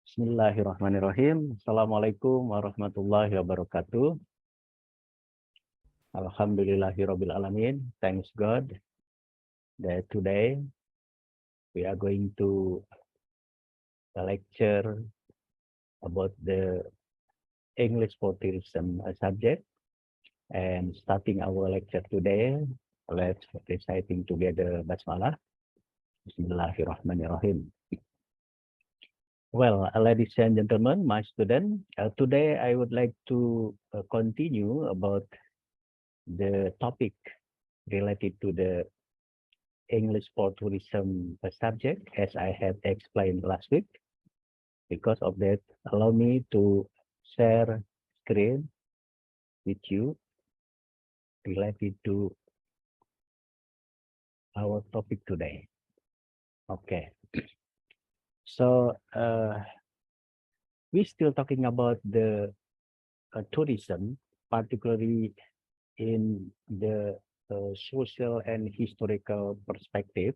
Bismillahirrahmanirrahim. Assalamualaikum warahmatullahi wabarakatuh. Alhamdulillahirabbil alamin. Thanks God that today we are going to lecture about the English for tourism subject. And starting our lecture today, let's reciting together Basmalah. Bismillahirrahmanirrahim. Well, ladies and gentlemen, my student, today I would like to continue about the topic related to the English for tourism subject, as I have explained last week. Because of that, allow me to share screen with you related to our topic today. Okay. So we're still talking about the tourism, particularly in the social and historical perspective,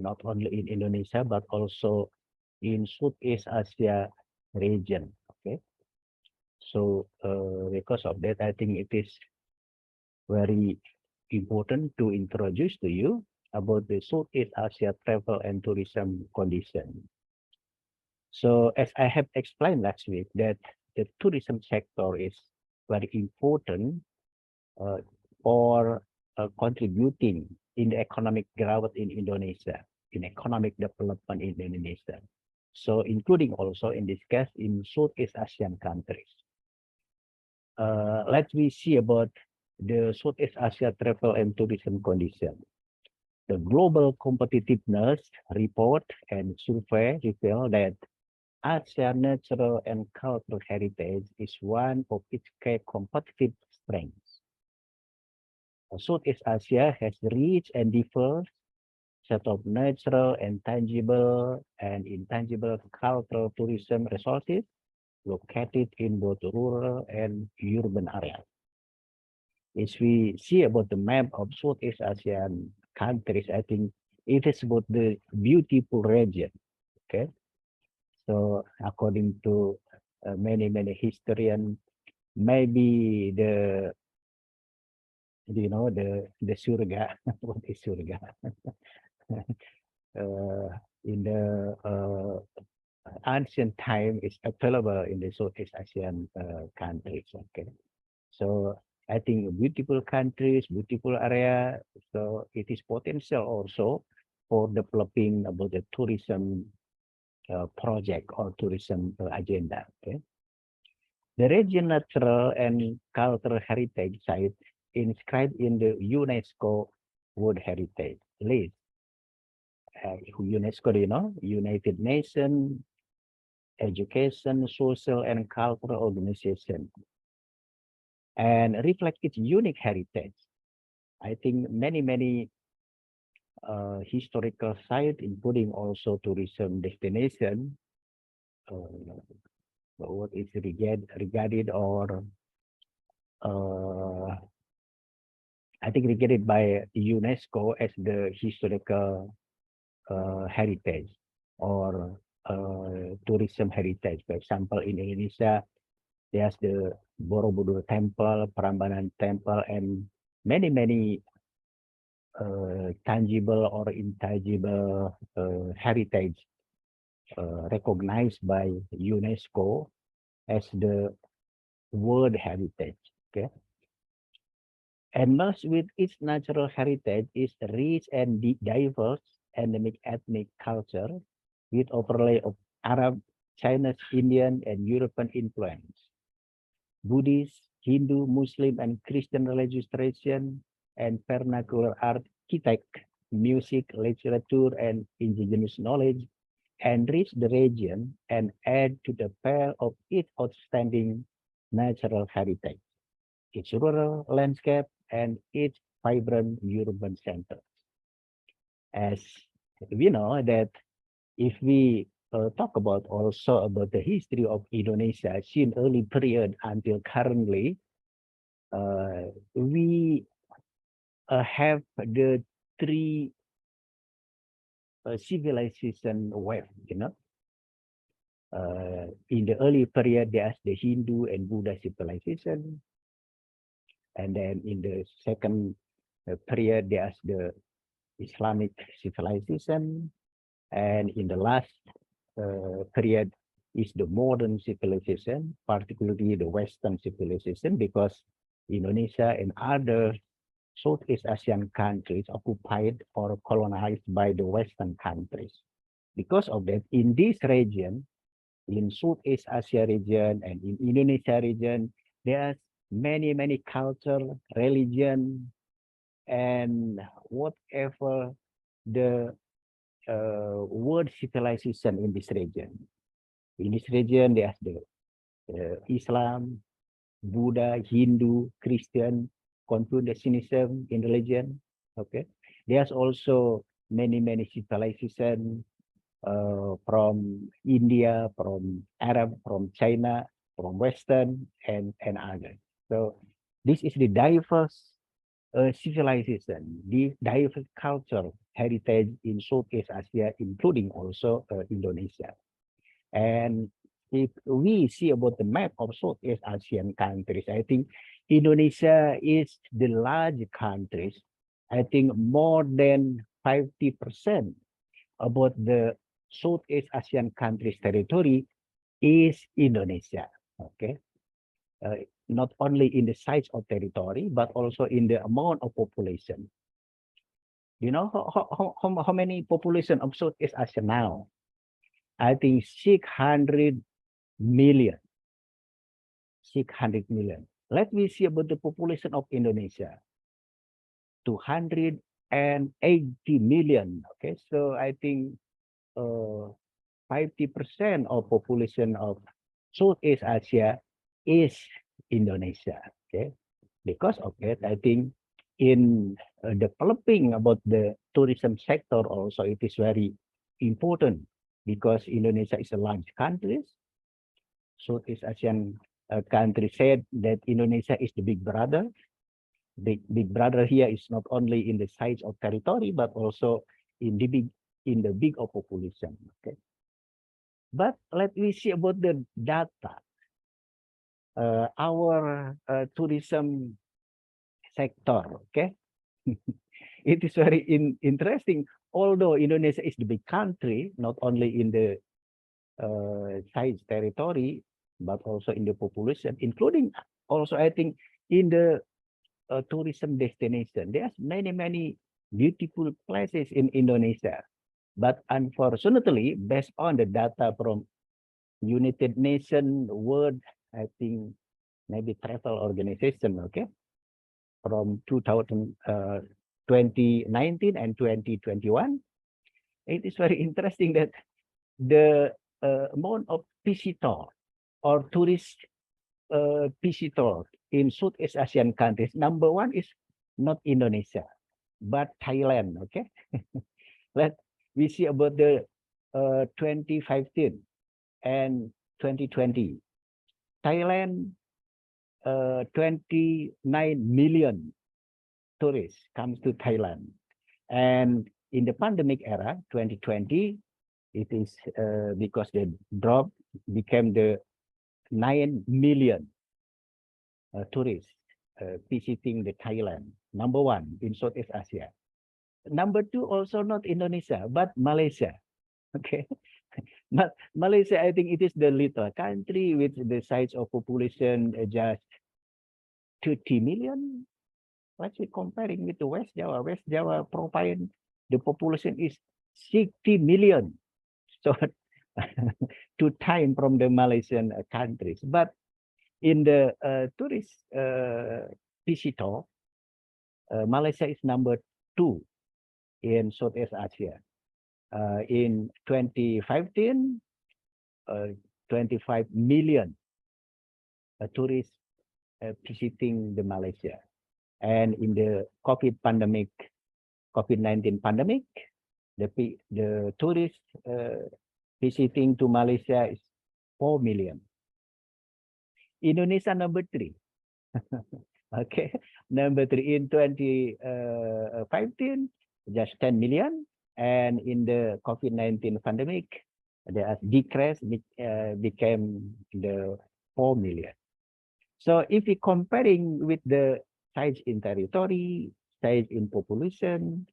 not only in Indonesia, but also in Southeast Asia region. Okay. So because of that, I think it is very important to introduce to you about the Southeast Asia travel and tourism condition. So as I have explained last week, that the tourism sector is very important for contributing in the economic growth in Indonesia, in economic development in Indonesia. So including also in this case in Southeast Asian countries. Let me see about the Southeast Asia travel and tourism condition. The Global Competitiveness Report and Survey reveal that Asia's natural and cultural heritage is one of its key competitive strengths. Southeast Asia has rich and diverse set of natural and tangible and intangible cultural tourism resources located in both rural and urban areas. As we see about the map of Southeast Asian countries, I think it is about the beautiful region. Okay, so according to many historians, maybe the the surga. What is surga? In the ancient time is available in the Southeast Asian countries. Okay, so I think beautiful countries, beautiful area. So it is potential also for developing about the tourism project or tourism agenda. Okay, the region natural and cultural heritage site inscribed in the UNESCO World Heritage List. UNESCO, United Nations Education, Social, and Cultural Organization, and reflect its unique heritage. I think many historical sites, including also tourism destination, what is regarded or I think regarded by UNESCO as the historical heritage or tourism heritage. For example, in Indonesia, there's the Borobudur Temple, Prambanan Temple, and many tangible or intangible heritage recognized by UNESCO as the World Heritage. Okay, and merged with its natural heritage is rich and diverse endemic ethnic culture with overlay of Arab, Chinese, Indian, and European influence. Buddhist, Hindu, Muslim, and Christian religious tradition and vernacular architect, music, literature, and indigenous knowledge enrich the region and add to the pair of its outstanding natural heritage, its rural landscape, and its vibrant urban centers. As we know that if we talk about also about the history of Indonesia since early period until currently, we have the three civilization wave, In the early period, there's the Hindu and Buddha civilization. And then in the second period, there's the Islamic civilization. And in the last period is the modern civilization, particularly the Western civilization, because Indonesia and other Southeast Asian countries occupied or colonized by the Western countries. Because of that, in this region, in Southeast Asia region and in Indonesia region, there's many culture, religion, and whatever the world civilization in this region. In this region, there's the Islam, Buddha, Hindu, Christian, Confucianism in religion. Okay, there's also many civilization from India, from Arab, from China, from Western, and others. So this is the diverse civilization, the diverse culture heritage in Southeast Asia, including also Indonesia. And if we see about the map of Southeast Asian countries, I think Indonesia is the large countries. I think more than 50% about the Southeast Asian countries territory is Indonesia. Okay, not only in the size of territory, but also in the amount of population. You know how many population of Southeast Asia now? I think 600 million. 600 million. Let me see about the population of Indonesia. 280 million. Okay, so I think 50% of population of Southeast Asia is Indonesia. Okay, because of that, I think in developing about the tourism sector also it is very important because Indonesia is a large country. Southeast Asian country said that Indonesia is the big brother. Big brother here is not only in the size of territory but also in the big of population. Okay, but let me see about the data. Our tourism sector. Okay, it is very interesting. Although Indonesia is the big country, not only in the size territory, but also in the population, including also I think in the tourism destination. There's many beautiful places in Indonesia, but unfortunately, based on the data from United Nations World, I think maybe travel organization, okay, from 2019 and 2021, it is very interesting that the amount of visitor or tourist visitor in Southeast Asian countries, number one is not Indonesia, but Thailand. Okay, let we see about the 2015 and 2020. Thailand, 29 million tourists comes to Thailand, and in the pandemic era 2020, it is because the drop became the 9 million tourists visiting the Thailand. Number one in Southeast Asia. Number two, also not Indonesia, but Malaysia. Okay, but Malaysia, I think it is the little country with the size of population just 30 million. Let's say comparing with the West Java. West Java province, the population is 60 million. So 2 times from the Malaysian countries. But in the tourist visitor, Malaysia is number 2 in Southeast Asia. In 2015, 25 million tourists visiting the Malaysia. And in the COVID-19 pandemic, the tourists visiting to Malaysia is 4 million. Indonesia number 3. Okay, number 3 in 2015, just 10 million. And in the COVID-19 pandemic, There has decreased, became the 4 million. So if we comparing with the size in territory, size in population,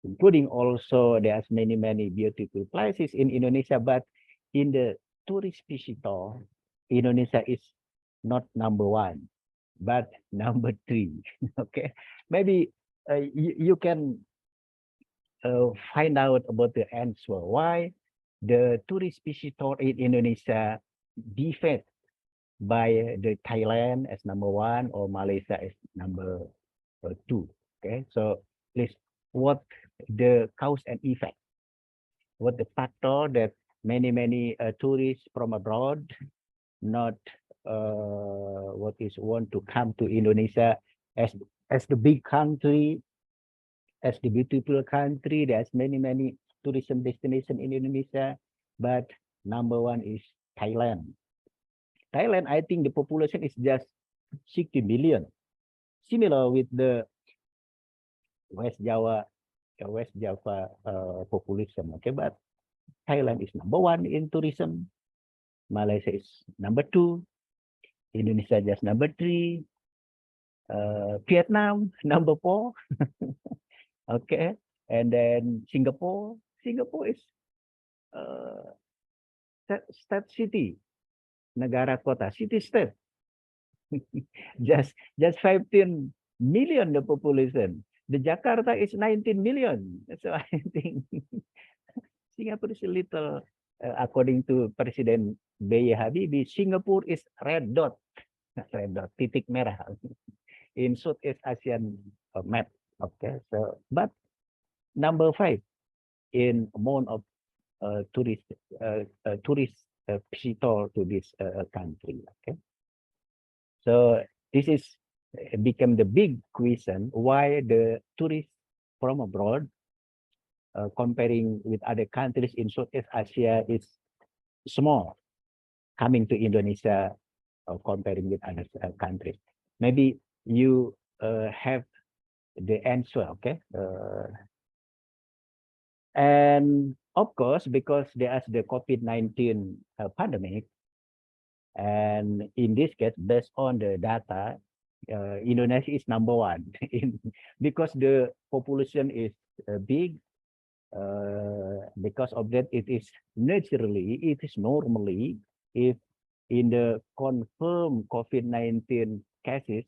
including also there's many beautiful places in Indonesia, but in the tourist visitor, Indonesia is not number 1, but number 3. Okay, maybe you can find out about the answer why the tourist visitor in Indonesia defeat by the Thailand as number 1 or Malaysia as number 2. Okay, so please, what the cause and effect? What the factor that many tourists from abroad not want to come to Indonesia as the big country, as the beautiful country? There's many tourism destination in Indonesia, but number 1 is Thailand. Thailand, I think the population is just 60 million, similar with the West Java population. Okay, but Thailand is number 1 in tourism. Malaysia is number 2. Indonesia just number 3. Vietnam number 4. Okay, and then Singapore is state city, negara kota, city state. just 15 million the population. The Jakarta is 19 million. So I think Singapore is a little, according to President B.J. Habibie, Singapore is red dot, titik merah in Southeast Asian map. Okay, so but number 5 in amount of tourist visitor to this country. Okay, so this is become the big question why the tourists from abroad comparing with other countries in Southeast Asia is small coming to Indonesia comparing with other countries. Maybe you have the answer. Okay, and of course, because there's the COVID-19 pandemic, and in this case, based on the data, Indonesia is number 1 in, because the population is big. Because of that, it is normally, if in the confirmed COVID-19 cases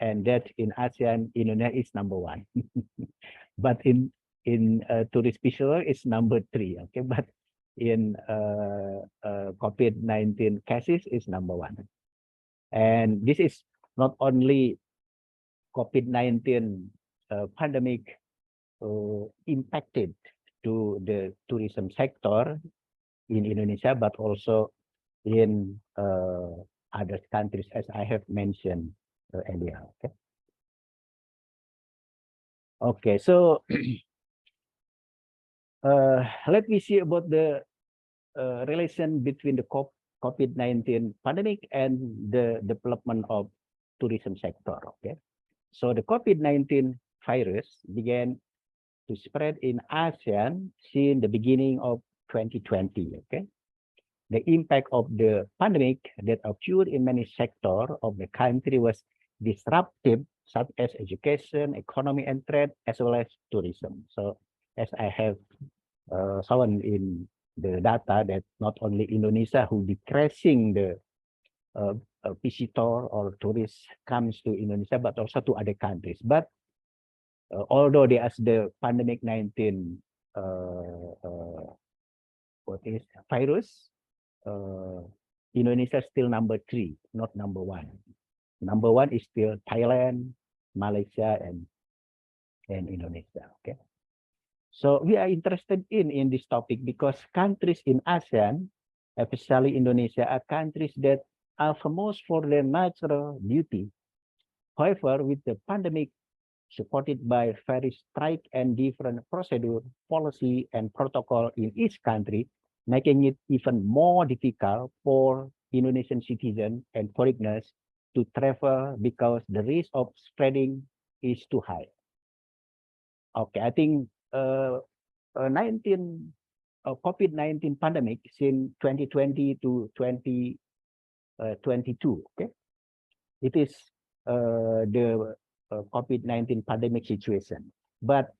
and that in ASEAN, Indonesia is number 1. But in tourist visitor, it's number 3. Okay, but in COVID-19 cases is number 1. And this is not only COVID-19 pandemic impacted to the tourism sector in Indonesia, but also in other countries, as I have mentioned earlier. Okay. Okay, so let me see about the relation between the COVID-19 pandemic and the development of tourism sector. Okay, so the COVID-19 virus began to spread in ASEAN since the beginning of 2020. Okay, the impact of the pandemic that occurred in many sectors of the country was disruptive, such as education, economy, and trade, as well as tourism. So, as I have shown in the data, that not only Indonesia who decreasing the visitor or tourists comes to Indonesia, but also to other countries. But although there's the pandemic 19 virus, Indonesia still number 3, not number 1. Number 1 is still Thailand, Malaysia, and Indonesia. Okay, so we are interested in this topic because countries in ASEAN, especially Indonesia, are countries that are famous for their natural beauty. However, with the pandemic supported by very strict and different procedure, policy, and protocol in each country, making it even more difficult for Indonesian citizens and foreigners to travel because the risk of spreading is too high. Okay, I think COVID-19 pandemic since 2020 to 2022. Okay, it is the COVID-19 pandemic situation. But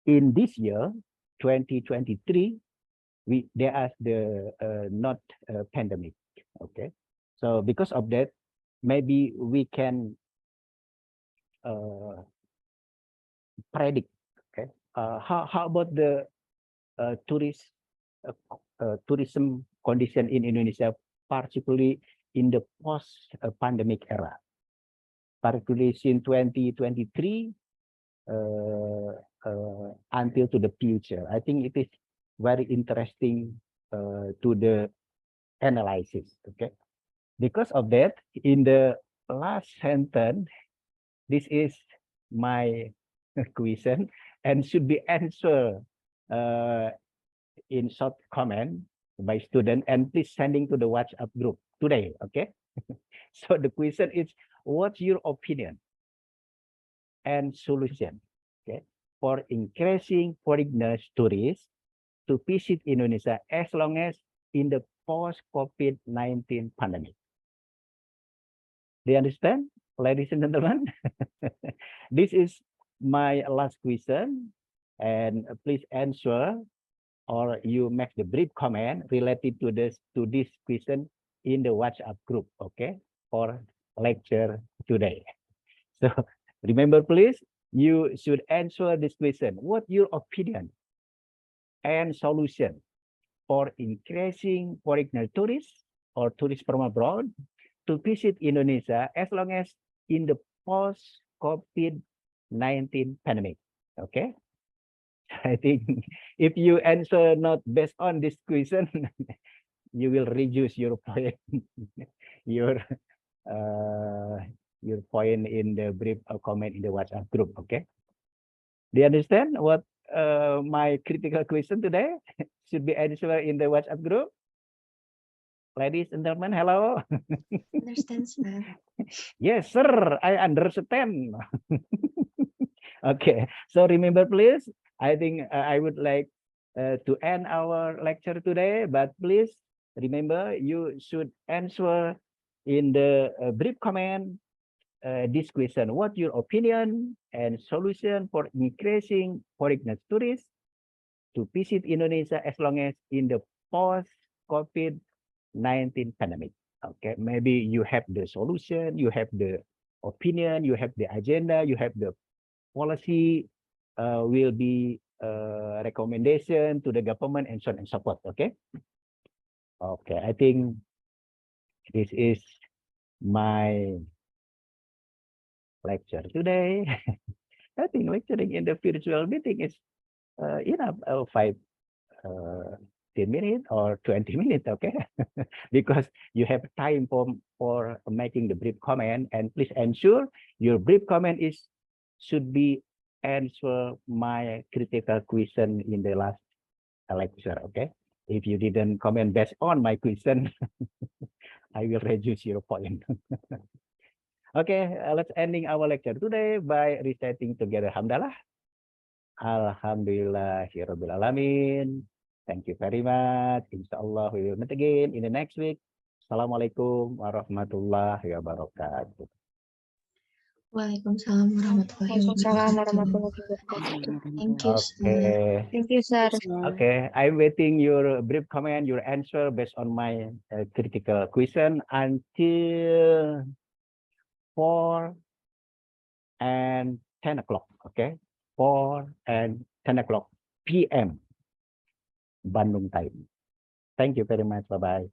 in this year, 2023, there are the not pandemic. Okay, so because of that, maybe we can predict. Okay, how about the tourism condition in Indonesia, particularly in the post-pandemic era, particularly in 2023 until to the future. I think it is very interesting to the analysis. Okay, because of that, in the last sentence, this is my question and should be answered in short comment by student, and please sending to the WhatsApp group today. Okay, so the question is, what's your opinion and solution, okay, for increasing foreigners tourists to visit Indonesia as long as in the post-COVID-19 pandemic? Do you understand, ladies and gentlemen? This is my last question, and please answer, or you make the brief comment related to this question in the WhatsApp group, okay, for lecture today. So remember, please, you should answer this question. What your opinion and solution for increasing foreigner tourists or tourists from abroad to visit Indonesia as long as in the post-COVID-19 pandemic? Okay, I think if you answer not based on this question, you will reduce your point, your point in the brief comment in the WhatsApp group. Okay, do you understand what my critical question today should be answered in the WhatsApp group? Ladies and gentlemen, hello. Understand, sir. Yes, sir, I understand. Okay, so remember, please, I think I would like to end our lecture today, but please remember, you should answer in the brief comment this question. What your opinion and solution for increasing foreigner tourists to visit Indonesia as long as in the post-COVID-19 pandemic? Okay, maybe you have the solution, you have the opinion, you have the agenda, you have the policy, will be recommendation to the government and so on and so forth. Okay. Okay, I think this is my lecture today. I think lecturing in the virtual meeting is enough, 10 minutes or 20 minutes, okay? Because you have time for making the brief comment, and please ensure your brief comment should be answer my critical question in the last lecture, okay? If you didn't comment based on my question, I will reduce your point. Okay, let's ending our lecture today by reciting together Hamdalah. Alhamdulillahirabbil alamin. Thank you very much. Inshallah we will meet again in the next week. Assalamualaikum warahmatullahi wabarakatuh. Waalaikumsalam warahmatullahi wabarakatuh. Thank you, sir. Okay. Thank you, sir. Okay, I'm waiting your brief comment, your answer based on my critical question until 4 and 10 o'clock. Okay, 4 and 10 o'clock p.m. Bandung time. Thank you very much. Bye-bye.